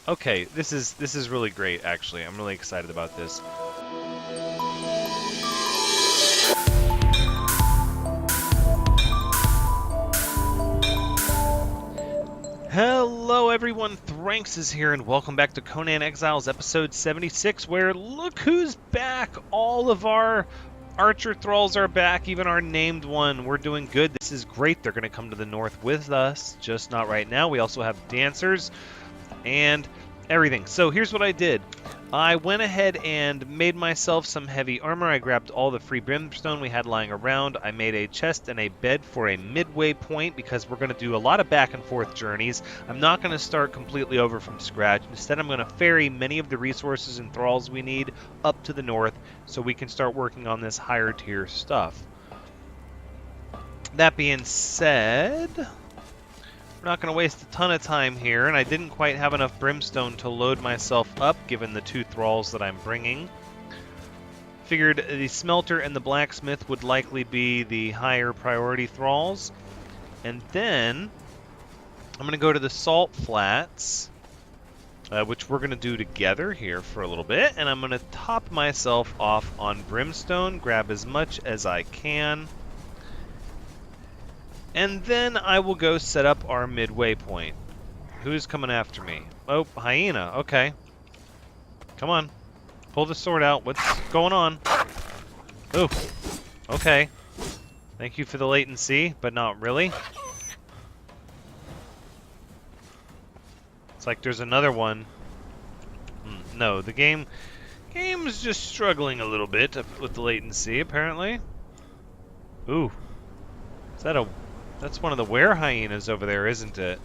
Okay, this is really great, actually. I'm really excited about this. Hello everyone, Thranxes here, and welcome back to Conan Exiles episode 76, where look who's back! All of our archer thralls are back, even our named one. We're doing good. This is great. They're going to come to the north with us, just not right now. We also have dancers and everything. So here's what I did. I went ahead and made myself some heavy armor. I grabbed all the free brimstone we had lying around. I made a chest and a bed for a midway point because we're going to do a lot of back and forth journeys. I'm not going to start completely over from scratch. Instead, I'm going to ferry many of the resources and thralls we need up to the north so we can start working on this higher tier stuff. That being said, we're not going to waste a ton of time here, and I didn't quite have enough brimstone to load myself up, given the 2 thralls that I'm bringing. Figured the smelter and the blacksmith would likely be the higher priority thralls. And then I'm going to go to the salt flats, which we're going to do together here for a little bit, and I'm going to top myself off on brimstone, grab as much as I can. And then I will go set up our midway point. Who's coming after me? Oh, hyena. Okay. Come on. Pull the sword out. What's going on? Oh. Okay. Thank you for the latency, but not really. It's like there's another one. No, the game's just struggling a little bit with the latency, apparently. Ooh. Is that a... That's one of the were hyenas over there, isn't it?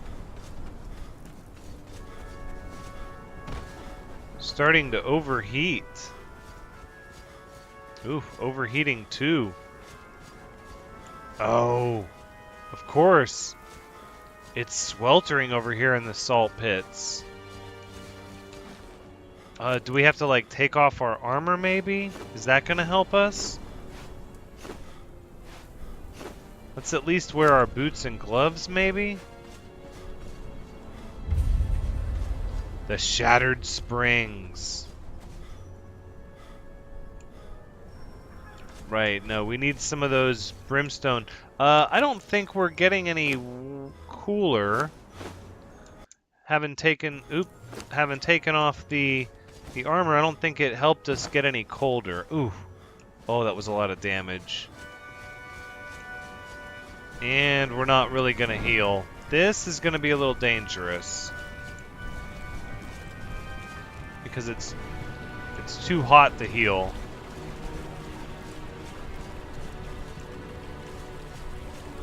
Starting to overheat. Oof, overheating too. Oh, of course. It's sweltering over here in the salt pits. Do we have to, like, take off our armor, maybe? Is that gonna help us? Let's at least wear our boots and gloves, maybe? The Shattered Springs. Right, no, we need some of those brimstone. I don't think we're getting any cooler. Having taken off the armor, I don't think it helped us get any colder. Ooh. Oh, that was a lot of damage. And we're not really going to heal. This is going to be a little dangerous. Because it's too hot to heal.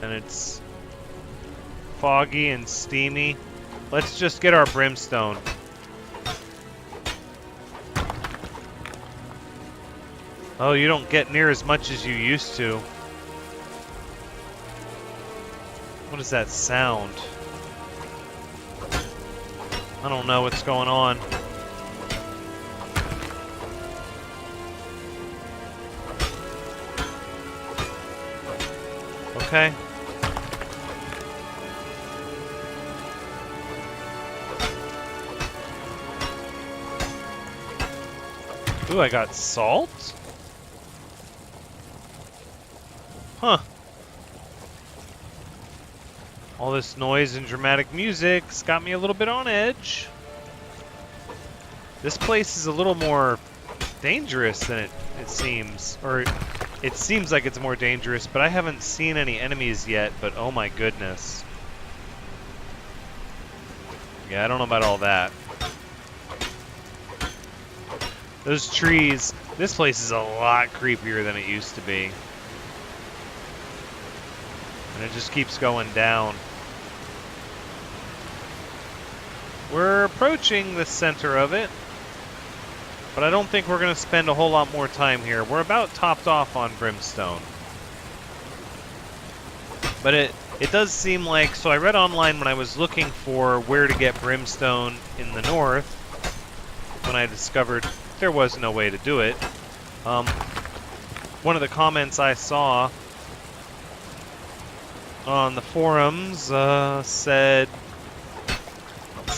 And it's foggy and steamy. Let's just get our brimstone. Oh, you don't get near as much as you used to. What is that sound? I don't know what's going on. Okay. Ooh, I got salt? Huh. All this noise and dramatic music's got me a little bit on edge. This place is a little more dangerous than it seems. Or it seems like it's more dangerous, but I haven't seen any enemies yet, but oh my goodness. Yeah, I don't know about all that. Those trees, this place is a lot creepier than it used to be. And it just keeps going down. We're approaching the center of it, but I don't think we're going to spend a whole lot more time here. We're about topped off on brimstone. But it does seem like, so I read online when I was looking for where to get brimstone in the north, when I discovered there was no way to do it. One of the comments I saw on the forums said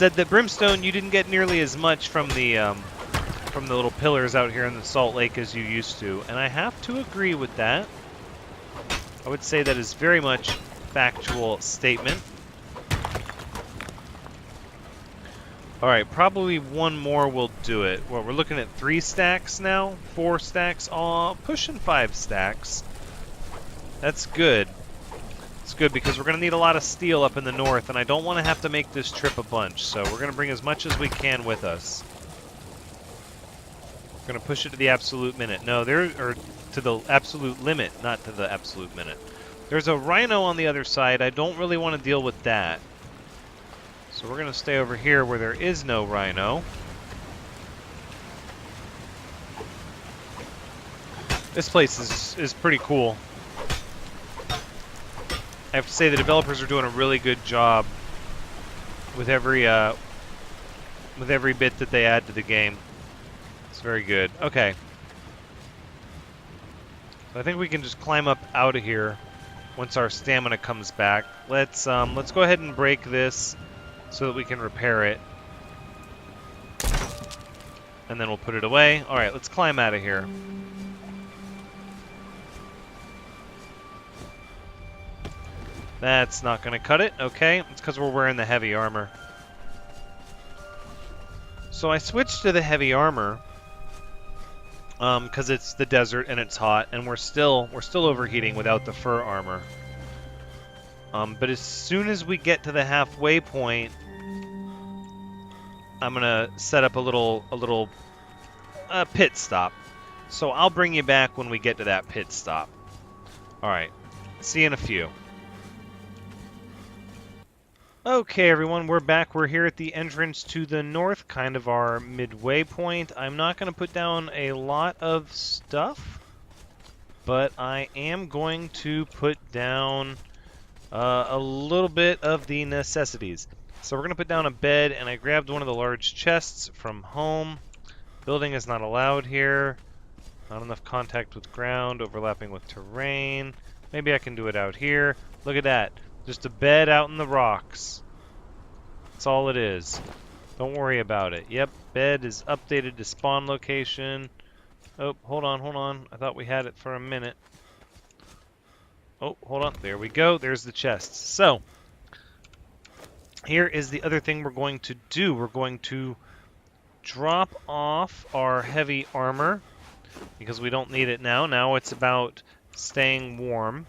said that brimstone, you didn't get nearly as much from the little pillars out here in the Salt Lake as you used to, and I have to agree with that. I would say that is very much factual statement. All right, probably one more will do it. Well, we're looking at 3 stacks now, 4 stacks, pushing 5 stacks. That's good. It's good because we're going to need a lot of steel up in the north, and I don't want to have to make this trip a bunch, so we're going to bring as much as we can with us. We're going to push it to the absolute minute. No, or to the absolute limit, not to the absolute minute. There's a rhino on the other side. I don't really want to deal with that. So we're going to stay over here where there is no rhino. This place is pretty cool. I have to say the developers are doing a really good job with every bit that they add to the game. It's very good. Okay. So I think we can just climb up out of here once our stamina comes back. Let's go ahead and break this so that we can repair it. And then we'll put it away. All right, let's climb out of here. That's not going to cut it. Okay, it's because we're wearing the heavy armor. So I switched to the heavy armor because it's the desert and it's hot, and we're still overheating without the fur armor. But as soon as we get to the halfway point, I'm gonna set up a little pit stop. So I'll bring you back when we get to that pit stop. All right, see you in a few. Okay, everyone, we're back. We're here at the entrance to the north, kind of our midway point. I'm not going to put down a lot of stuff, but I am going to put down a little bit of the necessities. So we're going to put down a bed, and I grabbed one of the large chests from home. Building is not allowed here. Not enough contact with ground, overlapping with terrain. Maybe I can do it out here. Look at that. Just a bed out in the rocks. That's all it is. Don't worry about it. Yep, bed is updated to spawn location. Oh, hold on. I thought we had it for a minute. Oh, hold on. There we go. There's the chest. So, here is the other thing we're going to do. We're going to drop off our heavy armor because we don't need it now. Now it's about staying warm.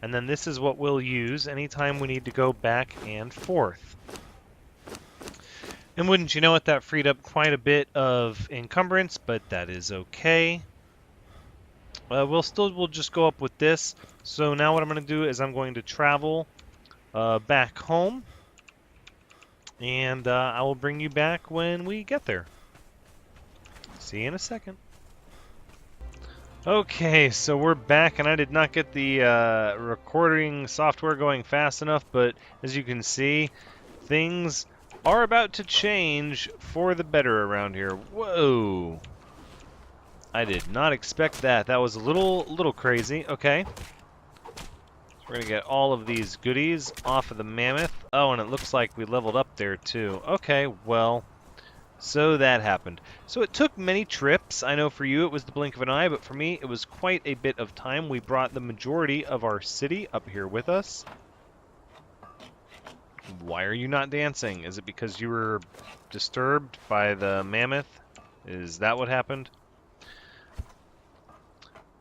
And then this is what we'll use anytime we need to go back and forth. And wouldn't you know it, that freed up quite a bit of encumbrance, but that is okay. We'll just go up with this. So now what I'm going to do is I'm going to travel back home. And I will bring you back when we get there. See you in a second. Okay, so we're back, and I did not get the recording software going fast enough, but as you can see, things are about to change for the better around here. Whoa! I did not expect that. That was a little crazy. Okay. So we're gonna get all of these goodies off of the mammoth. Oh, and it looks like we leveled up there too. Okay, well. So that happened. So it took many trips. I know for you it was the blink of an eye, but for me it was quite a bit of time. We brought the majority of our city up here with us. Why are you not dancing? Is it because you were disturbed by the mammoth? Is that what happened?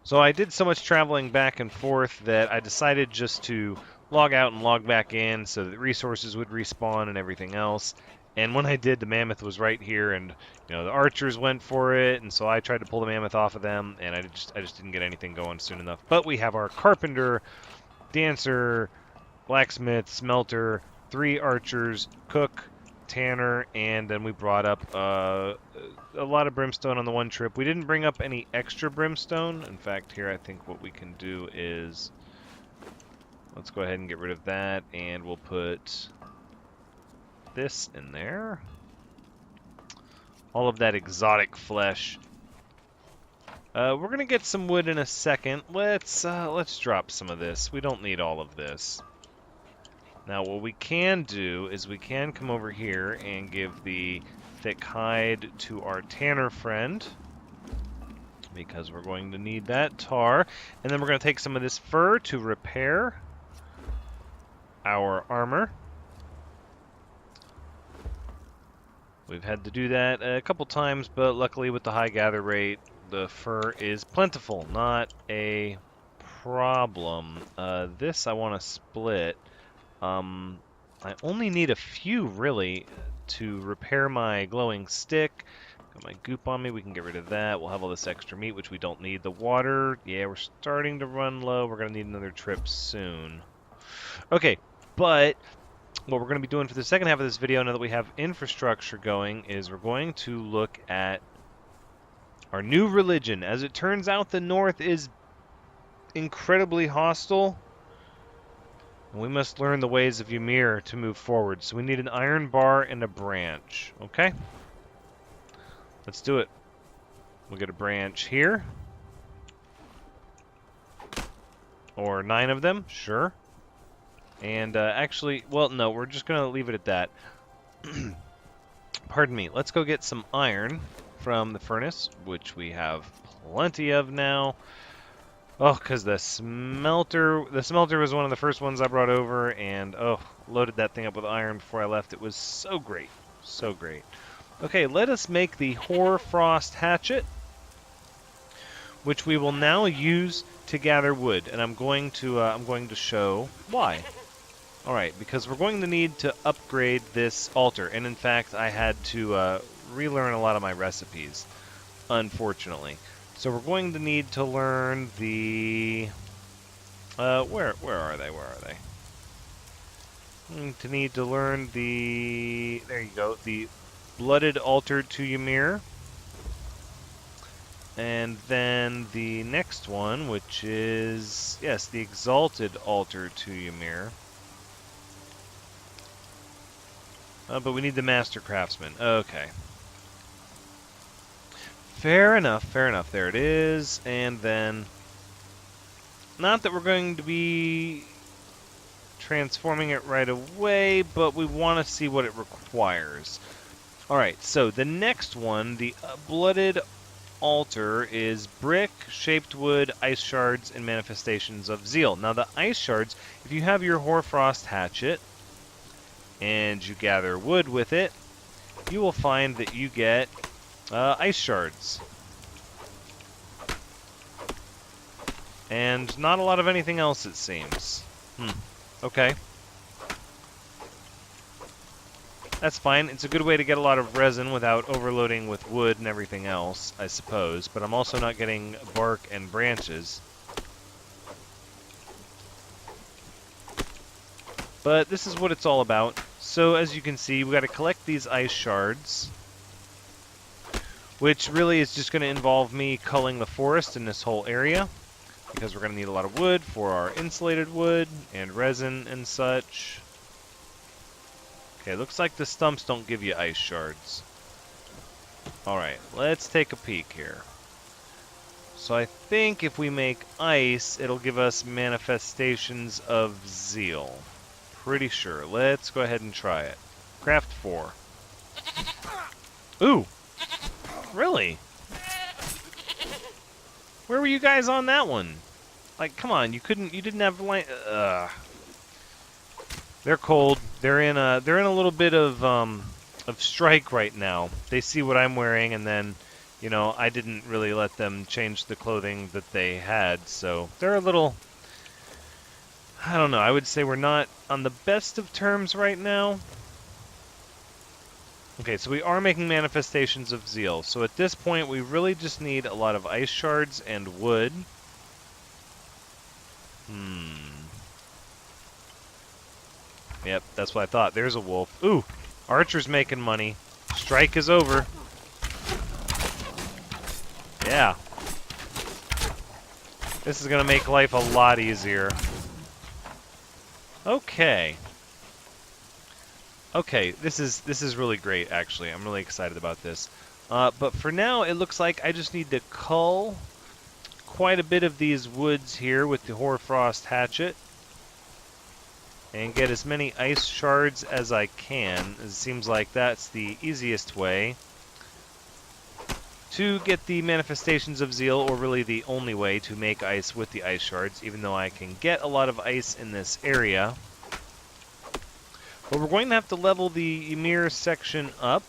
So I did so much traveling back and forth that I decided just to log out and log back in so that resources would respawn and everything else. And when I did, the mammoth was right here, and the archers went for it, and so I tried to pull the mammoth off of them, and I just didn't get anything going soon enough. But we have our carpenter, dancer, blacksmith, smelter, 3 archers, cook, tanner, and then we brought up a lot of brimstone on the one trip. We didn't bring up any extra brimstone. In fact, here I think what we can do is let's go ahead and get rid of that, and we'll put this in there. All of that exotic flesh. We're gonna get some wood in a second. Let's drop some of this. We don't need all of this. Now, what we can do is we can come over here and give the thick hide to our tanner friend, because we're going to need that tar. And then we're going to take some of this fur to repair our armor. We've had to do that a couple times, but luckily with the high gather rate, the fur is plentiful, not a problem. This I want to split. I only need a few, really, to repair my glowing stick. Got my goop on me, we can get rid of that. We'll have all this extra meat, which we don't need. The water, yeah, we're starting to run low. We're going to need another trip soon. Okay, but what we're going to be doing for the second half of this video, now that we have infrastructure going, is we're going to look at our new religion. As it turns out, the North is incredibly hostile, and we must learn the ways of Ymir to move forward. So we need an iron bar and a branch, okay? Let's do it. We'll get a branch here. Or 9 of them, sure. And actually, well, no, we're just going to leave it at that. Pardon me. Let's go get some iron from the furnace, which we have plenty of now. Oh, because the smelter was one of the first ones I brought over, and oh, loaded that thing up with iron before I left. It was so great. So great. Okay, let us make the hoarfrost hatchet, which we will now use to gather wood, and I'm going to show why. All right, because we're going to need to upgrade this altar, and in fact, I had to relearn a lot of my recipes, unfortunately. So we're going to need to learn the where are they? Where are they? To need to learn the, there you go, the blooded altar to Ymir. And then the next one, which is, yes, the exalted altar to Ymir. But we need the master craftsman. Okay. Fair enough, fair enough. There it is. And then, not that we're going to be transforming it right away, but we want to see what it requires. Alright, so the next one, the blooded altar, is brick, shaped wood, ice shards, and manifestations of zeal. Now the ice shards, if you have your hoarfrost hatchet and you gather wood with it, you will find that you get ice shards. And not a lot of anything else, it seems. Okay. That's fine. It's a good way to get a lot of resin without overloading with wood and everything else, I suppose. But I'm also not getting bark and branches. But this is what it's all about. So as you can see, we got to collect these ice shards, which really is just going to involve me culling the forest in this whole area, because we're going to need a lot of wood for our insulated wood and resin and such. Okay, looks like the stumps don't give you ice shards. Alright, let's take a peek here. So I think if we make ice, it'll give us manifestations of zeal. Pretty sure. Let's go ahead and try it. Craft 4. Ooh! Really? Where were you guys on that one? Like, come on, you didn't have light. They're cold. They're in a little bit of strike right now. They see what I'm wearing, and then, you know, I didn't really let them change the clothing that they had, so they're a little, I don't know, I would say we're not on the best of terms right now. Okay, so we are making manifestations of zeal. So at this point, we really just need a lot of ice shards and wood. Yep, that's what I thought. There's a wolf. Ooh, Archer's making money. Strike is over. Yeah. This is going to make life a lot easier. Okay. Okay, this is really great, actually. I'm really excited about this. But for now, it looks like I just need to cull quite a bit of these woods here with the hoarfrost hatchet. and get as many ice shards as I can. It seems like that's the easiest way to get the manifestations of zeal, or really the only way to make ice with the ice shards, even though I can get a lot of ice in this area. But we're going to have to level the Ymir section up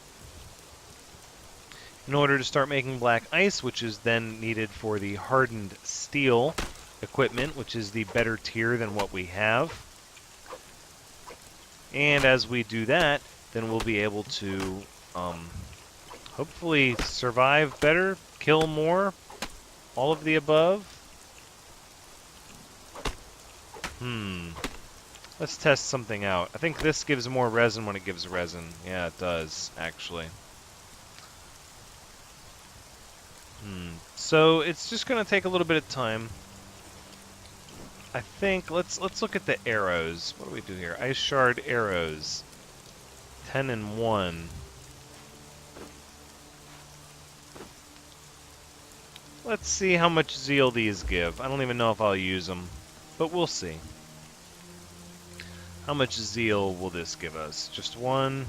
in order to start making black ice, which is then needed for the hardened steel equipment, which is the better tier than what we have. And as we do that, then we'll be able to hopefully survive better, kill more, all of the above. Let's test something out. I think this gives more resin when it gives resin. Yeah, it does, actually. So it's just going to take a little bit of time. I think let's look at the arrows. What do we do here? Ice shard arrows. 10 and 1. Let's see how much zeal these give. I don't even know if I'll use them, but we'll see. How much zeal will this give us? Just one?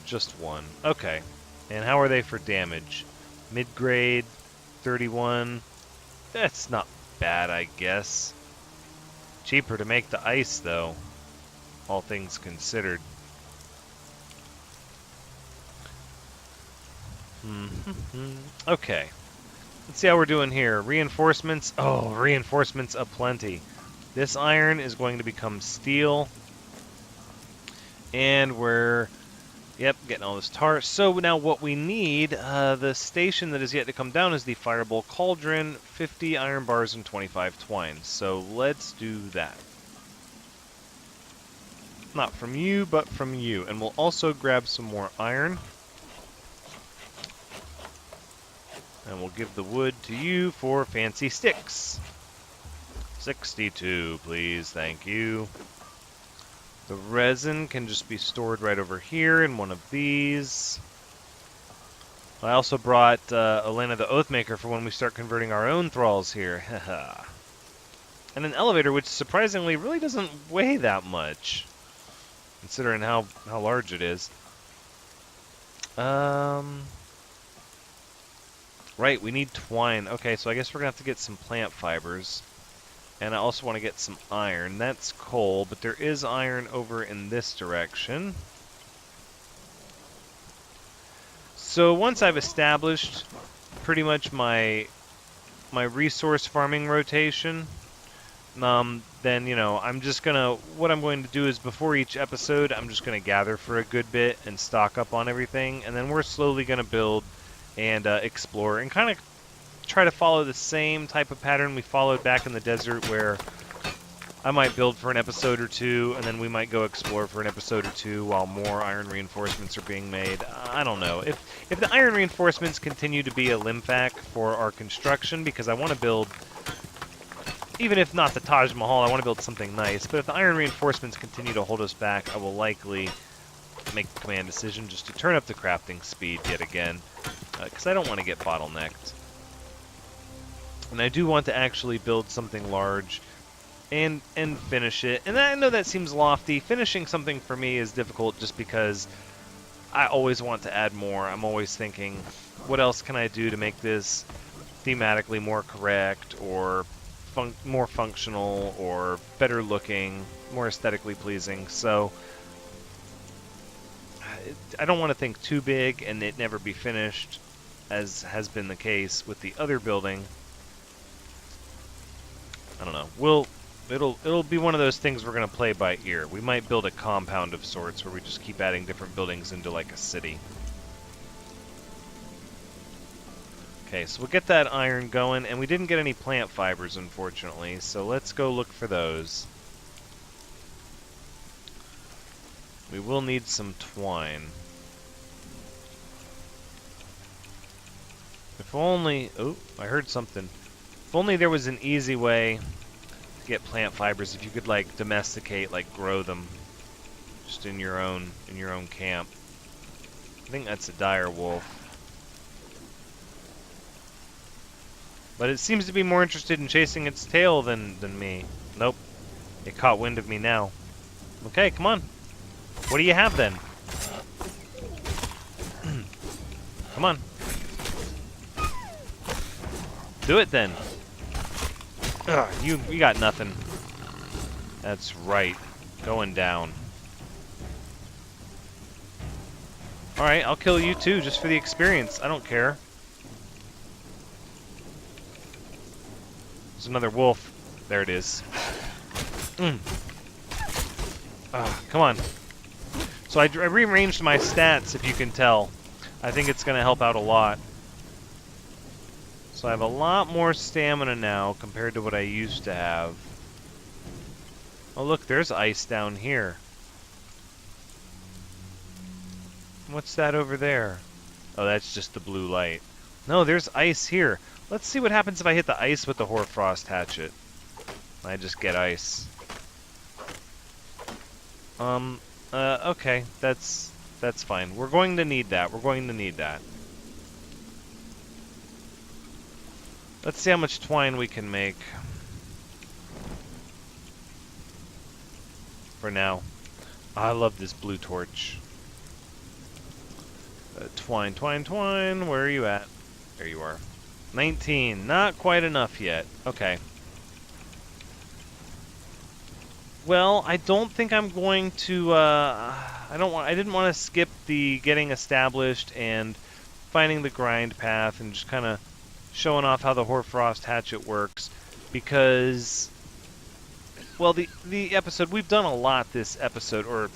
Just one. Okay. And how are they for damage? Mid-grade, 31. That's not bad, I guess. Cheaper to make the ice, though, all things considered. Okay. Let's see how we're doing here. Reinforcements. Oh, reinforcements aplenty. This iron is going to become steel. And we're, yep, getting all this tar. So now what we need, the station that is yet to come down is the Fireball Cauldron, 50 iron bars and 25 twines. So let's do that. Not from you, but from you. And we'll also grab some more iron. And we'll give the wood to you for fancy sticks. 62, please. Thank you. The resin can just be stored right over here in one of these. I also brought Elena the Oathmaker for when we start converting our own thralls here. And an elevator, which surprisingly really doesn't weigh that much, considering how large it is. Right, we need twine. Okay, so I guess we're going to have to get some plant fibers. And I also want to get some iron. That's coal, but there is iron over in this direction. So once I've established pretty much my resource farming rotation, then, you know, what I'm going to do is before each episode, I'm just going to gather for a good bit and stock up on everything. And then we're slowly going to build and explore and kind of try to follow the same type of pattern we followed back in the desert, where I might build for an episode or two, and then we might go explore for an episode or two while more iron reinforcements are being made. I don't know. If the iron reinforcements continue to be a limfac for our construction, because I want to build, even if not the Taj Mahal, I want to build something nice, but if the iron reinforcements continue to hold us back, I will likely make the command decision just to turn up the crafting speed yet again, because I don't want to get bottlenecked. And I do want to actually build something large and finish it. And I know that seems lofty. Finishing something for me is difficult just because I always want to add more. I'm always thinking, what else can I do to make this thematically more correct, or more functional, or better looking, more aesthetically pleasing. So I don't want to think too big and it never be finished, as has been the case with the other building. I don't know. It'll be one of those things we're gonna play by ear. We might build a compound of sorts where we just keep adding different buildings into like a city. Okay, so we'll get that iron going, and we didn't get any plant fibers, unfortunately, so let's go look for those. We will need some twine. If only... Oh, I heard something. If only there was an easy way to get plant fibers. If you could, like, domesticate, like, grow them just in your own camp. I think that's a dire wolf. But it seems to be more interested in chasing its tail than me. Nope. It caught wind of me now. Okay, come on. What do you have then? Come on. Do it then. Ugh, you got nothing. That's right. Going down. Alright, I'll kill you too, just for the experience. I don't care. There's another wolf. There it is. Come on. So I rearranged my stats, if you can tell. I think it's going to help out a lot. So I have a lot more stamina now compared to what I used to have. Oh look, there's ice down here. What's that over there? Oh, that's just the blue light. No, there's ice here. Let's see what happens if I hit the ice with the Hoarfrost hatchet. I just get ice. Okay, that's fine. We're going to need that. We're going to need that. Let's see how much twine we can make. For now. I love this blue torch. Twine, twine, twine. Where are you at? There you are. 19. Not quite enough yet. Okay. Well, I don't think I'm going to. I didn't want to skip the getting established and finding the grind path and just kind of showing off how the Hoarfrost hatchet works, because, well, the episode, we've done a lot this episode, or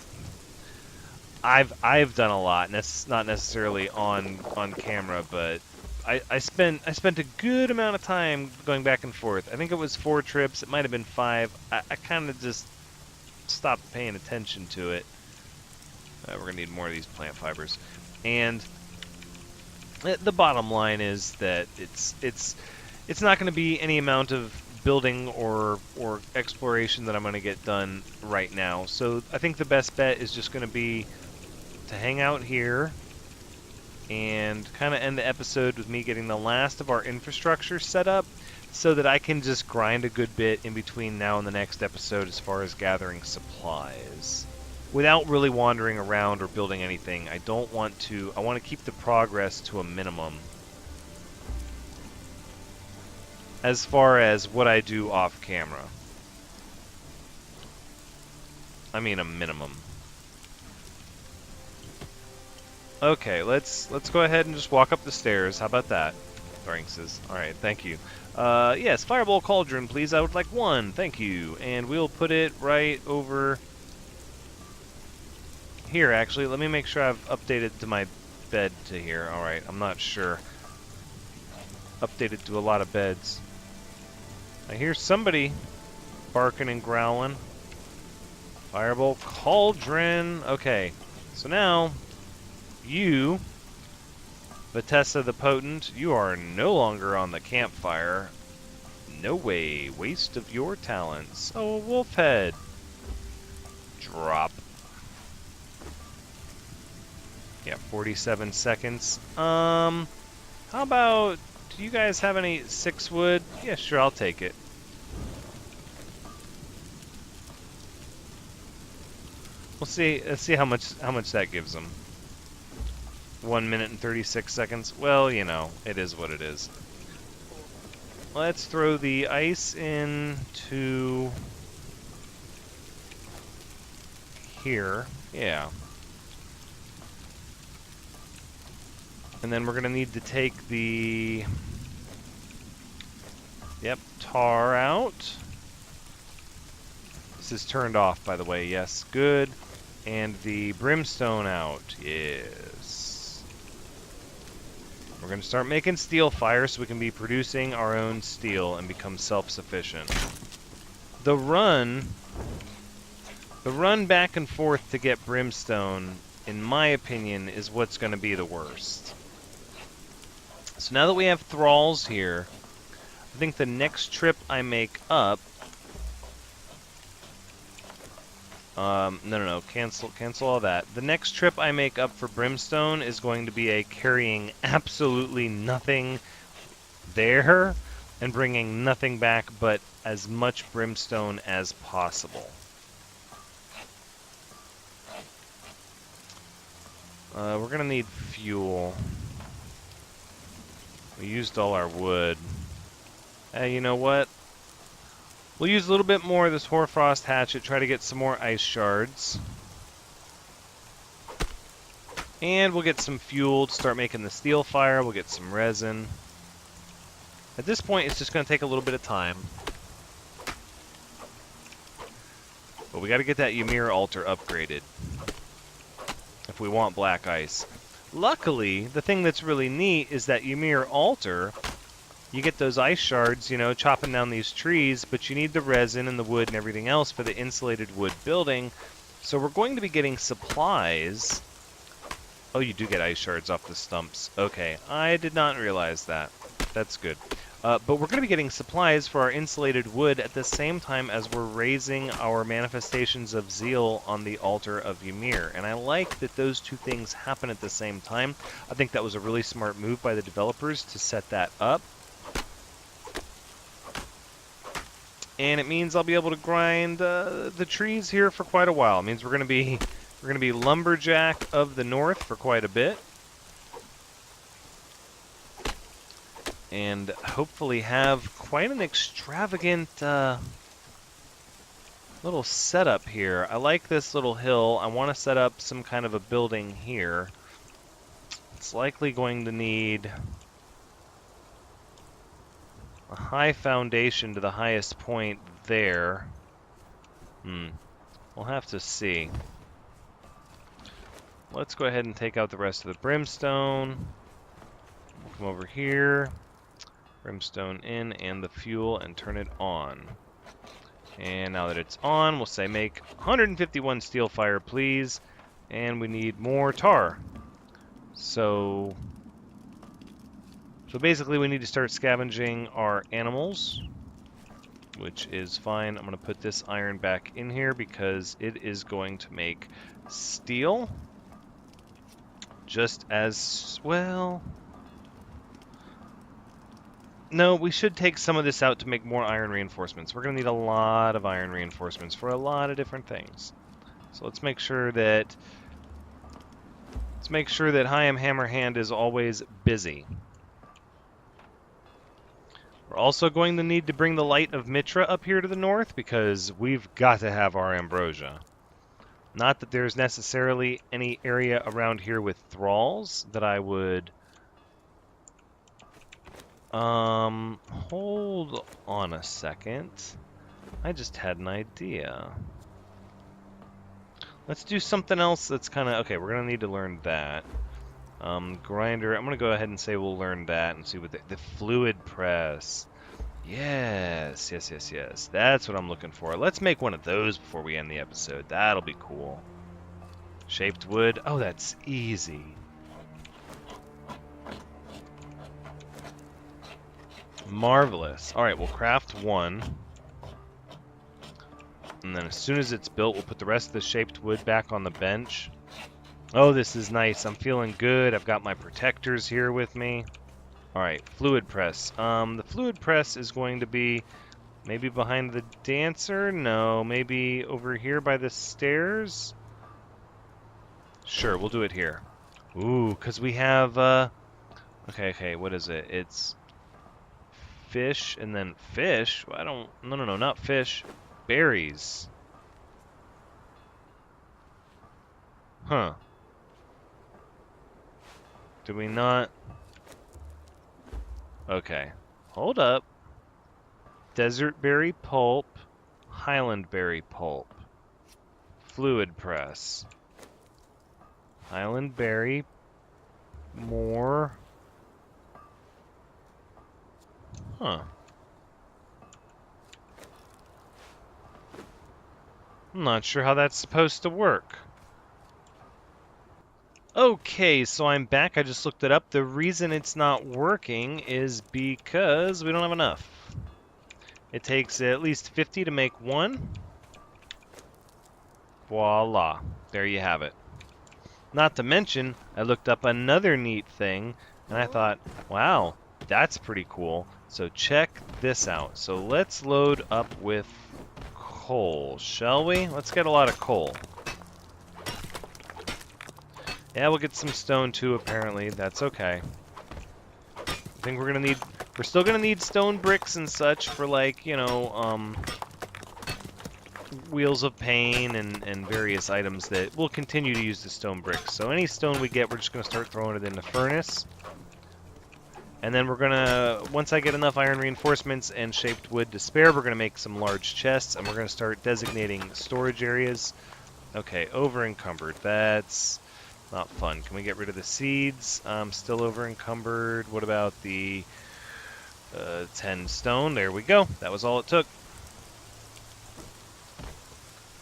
I've done a lot. Not necessarily on camera, but I spent a good amount of time going back and forth. I think it was 4 trips. It might have been 5. I kind of just stopped paying attention to it. We're gonna need more of these plant fibers, and the bottom line is that it's not going to be any amount of building or exploration that I'm going to get done right now. So I think the best bet is just going to be to hang out here and kind of end the episode with me getting the last of our infrastructure set up, so that I can just grind a good bit in between now and the next episode as far as gathering supplies, without really wandering around or building anything. I want to keep the progress to a minimum as far as what I do off camera. I mean a minimum. Okay, let's go ahead and just walk up the stairs. How about that? Thranxes. Alright, thank you. Yes, Fireball Cauldron, please. I would like 1. Thank you. And we'll put it right over here, actually. Let me make sure I've updated to my bed to here. Alright, I'm not sure. Updated to a lot of beds. I hear somebody barking and growling. Fireball Cauldron. Okay, so now you, Vitessa the Potent, you are no longer on the campfire. No way. Waste of your talents. Oh, a wolf head. Drop. Yeah, 47 seconds. How about, do you guys have any 6 wood? Yeah, sure, I'll take it. We'll see. Let's see how much that gives them. 1 minute and 36 seconds. Well, you know, it is what it is. Let's throw the ice into here. Yeah. And then we're going to need to take the tar out. This is turned off, by the way. Yes, good. And the brimstone out. Yes. We're going to start making steel fire so we can be producing our own steel and become self-sufficient. The run back and forth to get brimstone, in my opinion, is what's going to be the worst. So now that we have Thralls here, I think the next trip I make up... no, cancel all that. The next trip I make up for brimstone is going to be carrying absolutely nothing there and bringing nothing back but as much brimstone as possible. We're gonna need fuel. We used all our wood. Hey, you know what? We'll use a little bit more of this hoarfrost hatchet, try to get some more ice shards. And we'll get some fuel to start making the steel fire. We'll get some resin. At this point, it's just going to take a little bit of time. But we got to get that Ymir altar upgraded if we want black ice. Luckily, the thing that's really neat is that Ymir altar, you get those ice shards, you know, chopping down these trees, but you need the resin and the wood and everything else for the insulated wood building. So we're going to be getting supplies. Oh, you do get ice shards off the stumps. Okay, I did not realize that. That's good. But we're going to be getting supplies for our insulated wood at the same time as we're raising our manifestations of zeal on the altar of Ymir. And I like that those two things happen at the same time. I think that was a really smart move by the developers to set that up. And it means I'll be able to grind the trees here for quite a while. It means we're going to be lumberjack of the north for quite a bit. And hopefully have quite an extravagant little setup here. I like this little hill. I want to set up some kind of a building here. It's likely going to need a high foundation to the highest point there. We'll have to see. Let's go ahead and take out the rest of the brimstone. We'll come over here. Brimstone in and the fuel and turn it on. And now that it's on, we'll say make 151 steel fire, please. And we need more tar. So basically we need to start scavenging our animals, which is fine. I'm going to put this iron back in here because it is going to make steel. Just as well. No, we should take some of this out to make more iron reinforcements. We're going to need a lot of iron reinforcements for a lot of different things. So let's make sure that Hayam Hammerhand is always busy. We're also going to need to bring the light of Mitra up here to the north because we've got to have our ambrosia. Not that there's necessarily any area around here with thralls that I would... hold on a second. I just had an idea. Let's do something else that's kind of... Okay, we're going to need to learn that. Grinder, I'm going to go ahead and say we'll learn that and see what the fluid press. Yes. That's what I'm looking for. Let's make one of those before we end the episode. That'll be cool. Shaped wood. Oh, that's easy. Marvelous. Alright, we'll craft one. And then as soon as it's built, we'll put the rest of the shaped wood back on the bench. Oh, this is nice. I'm feeling good. I've got my protectors here with me. Alright, fluid press. The fluid press is going to be maybe behind the dancer? No, maybe over here by the stairs? Sure, we'll do it here. Ooh, because we have... Okay, what is it? It's... fish, and then fish? I don't... No, not fish. Berries. Huh. Do we not... Okay. Hold up. Desert berry pulp. Highland berry pulp. Fluid press. Highland berry. More... Huh. I'm not sure how that's supposed to work. Okay, so I'm back. I just looked it up. The reason it's not working is because we don't have enough. It takes at least 50 to make one. Voila. There you have it. Not to mention, I looked up another neat thing, and I thought, wow, that's pretty cool. So check this out. So let's load up with coal, shall we? Let's get a lot of coal. Yeah, we'll get some stone too, apparently. That's okay. I think we're still gonna need stone bricks and such for, like, you know, wheels of pain and various items that we'll continue to use the stone bricks. So any stone we get, we're just gonna start throwing it in the furnace. And then we're gonna, once I get enough iron reinforcements and shaped wood to spare, we're gonna make some large chests, and we're gonna start designating storage areas. Okay, over encumbered. That's not fun. Can we get rid of the seeds? Still over encumbered. What about the 10 stone? There we go. That was all it took.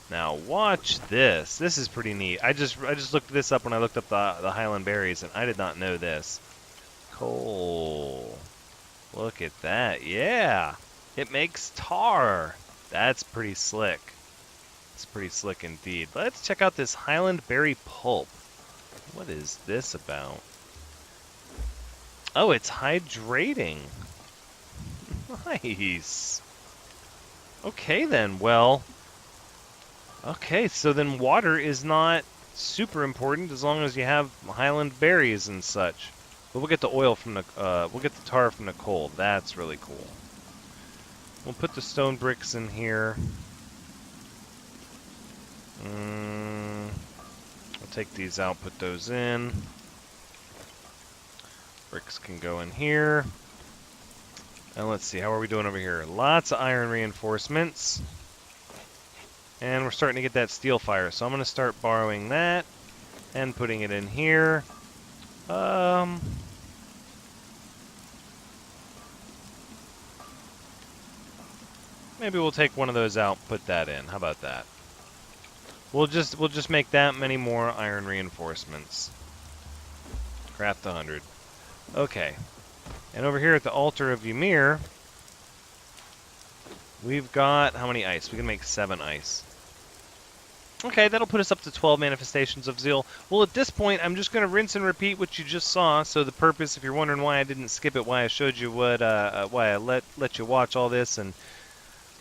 Now watch this. This is pretty neat. I just looked this up when I looked up the Highland berries, and I did not know this. Coal. Look at that. Yeah. It makes tar. That's pretty slick. It's pretty slick indeed. Let's check out this Highland berry pulp. What is this about? Oh, it's hydrating. Nice. Okay then, well. Okay, so then water is not super important as long as you have Highland berries and such. But we'll get the oil from the, we'll get the tar from the coal. That's really cool. We'll put the stone bricks in here. We'll take these out, put those in. Bricks can go in here. And let's see, how are we doing over here? Lots of iron reinforcements. And we're starting to get that steel fire, so I'm going to start borrowing that and putting it in here. Maybe we'll take one of those out, put that in. How about that? We'll just make that many more iron reinforcements. Craft 100. Okay. And over here at the altar of Ymir, we've got how many ice? We can make 7 ice. Okay, that'll put us up to 12 manifestations of zeal. Well, at this point, I'm just going to rinse and repeat what you just saw. So the purpose, if you're wondering why I didn't skip it, why I showed you what, why I let you watch all this and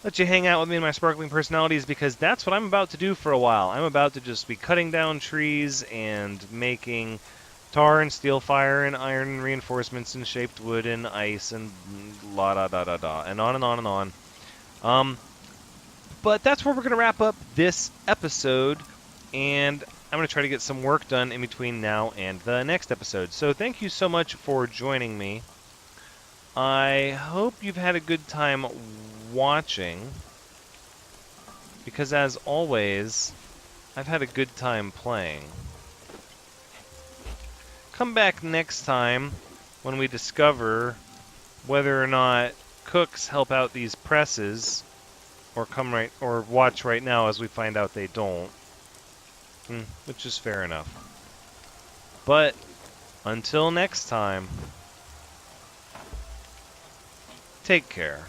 let you hang out with me and my sparkling personalities, because that's what I'm about to do for a while. I'm about to just be cutting down trees and making tar and steel fire and iron reinforcements and shaped wood and ice and la da da da da and on and on and on. But that's where we're going to wrap up this episode, and I'm going to try to get some work done in between now and the next episode. So thank you so much for joining me. I hope you've had a good time watching, because as always, I've had a good time playing. Come back next time when we discover whether or not cooks help out these presses, or watch right now as we find out they don't, which is fair enough. But until next time, take care.